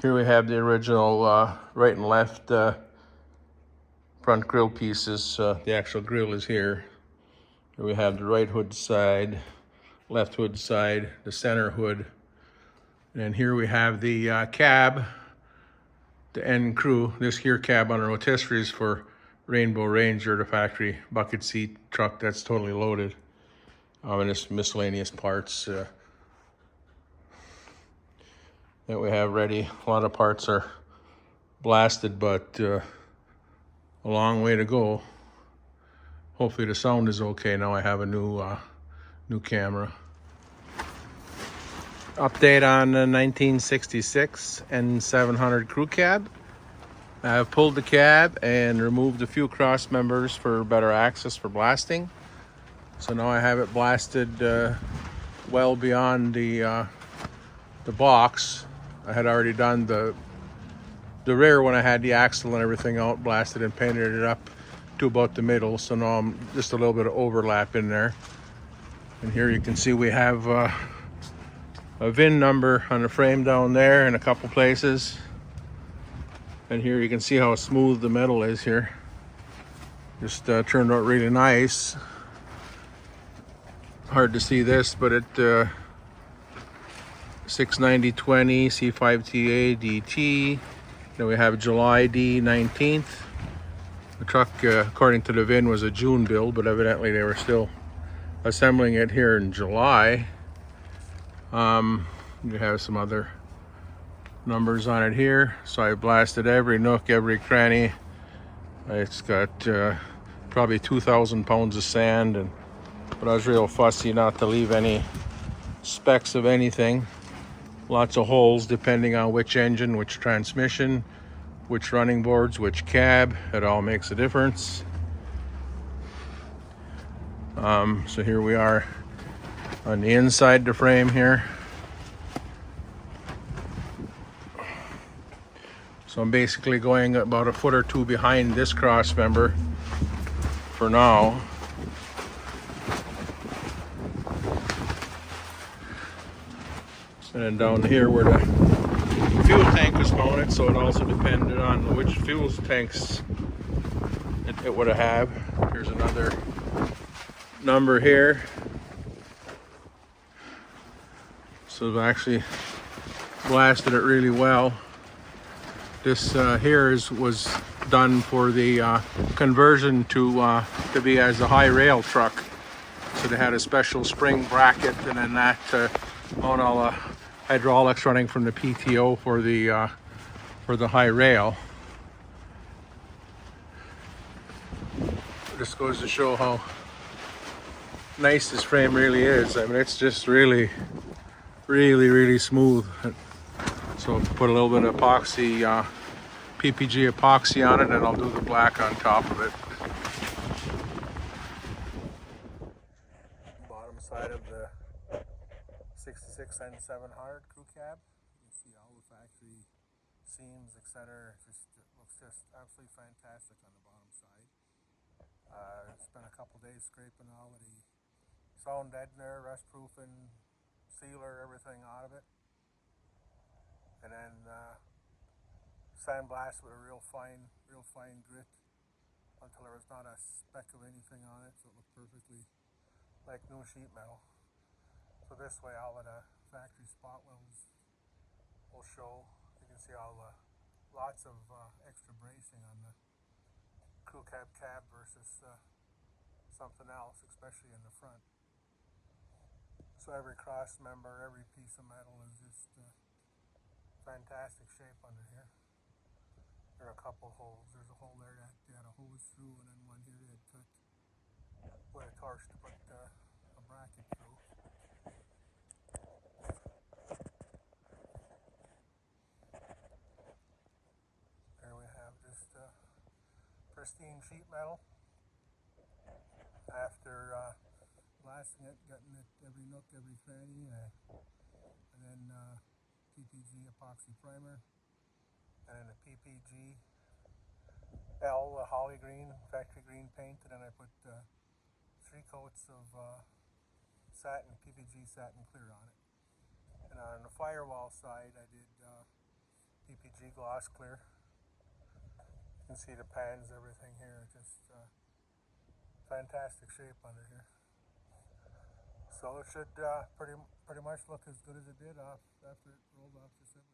Here we have the original right and left front grill pieces. The actual grill is here. Here we have the right hood side, left hood side, the center hood. And here we have the cab, the N Crew. This here cab on the rotisserie is for Rainbow Ranger, the factory bucket seat truck that's totally loaded. And it's miscellaneous parts that we have ready. A lot of parts are blasted, but a long way to go. Hopefully the sound is okay. Now I have a new camera. Update on the 1966 N700 CrewCab. I have pulled the cab and removed a few cross members for better access for blasting. So now I have it blasted well beyond the box. I had already done the rear when I had the axle and everything out, blasted and painted it up to about the middle. So now I'm just a little bit of overlap in there. And here you can see we have a VIN number on the frame down there in a couple places. And here you can see how smooth the metal is here. Just turned out really nice. Hard to see this, but it 69020 C5TA DT. Then we have July D 19th. The truck, according to the VIN, was a June build, but evidently they were still assembling it here in July. You have some other numbers on it here. So I blasted every nook, every cranny. It's got probably 2,000 pounds of sand, but I was real fussy not to leave any specks of anything. Lots of holes depending on which engine, which transmission, which running boards, which cab. It all makes a difference. So here we are on the inside the frame here. So I'm basically going about a foot or two behind this cross member for now. And then down here where the fuel tank was mounted, so it also depended on which fuel tanks it would have. Here's another number here. So I've actually blasted it really well. This here was done for the conversion to be as a high rail truck. So they had a special spring bracket, and then that on all the hydraulics running from the PTO for the high rail. This goes to show how nice this frame really is. I mean, it's just really smooth. So put a little bit of epoxy, PPG epoxy on it, and I'll do the black on top of it. Bottom side of the 66 N700 CrewCab. You can see all the factory seams, etc. It looks just absolutely fantastic on the bottom side. Spent a couple days scraping all of the sound deadener, rust proofing, sealer, everything out of it. And then sandblast with a real fine grit until there was not a speck of anything on it, so it looked perfectly like new sheet metal. So this way all of the factory spot welds will show. You can see all the lots of extra bracing on the CrewCab cab versus something else, especially in the front. So every cross member, every piece of metal is just fantastic shape under here. There are a couple holes. There's a hole there that they had a hose through, and then one here they had cut with a torch to put a bracket through. There we have just pristine sheet metal. After blasting it, getting it every nook, every cranny, and then PPG epoxy primer, and then a PPG L holly green, factory green paint, and then I put 3 coats of PPG satin clear on it. And on the firewall side, I did gloss clear. You can see the pans, everything here, just fantastic shape under here. So it should pretty much look as good as it did after it rolled off the assembly.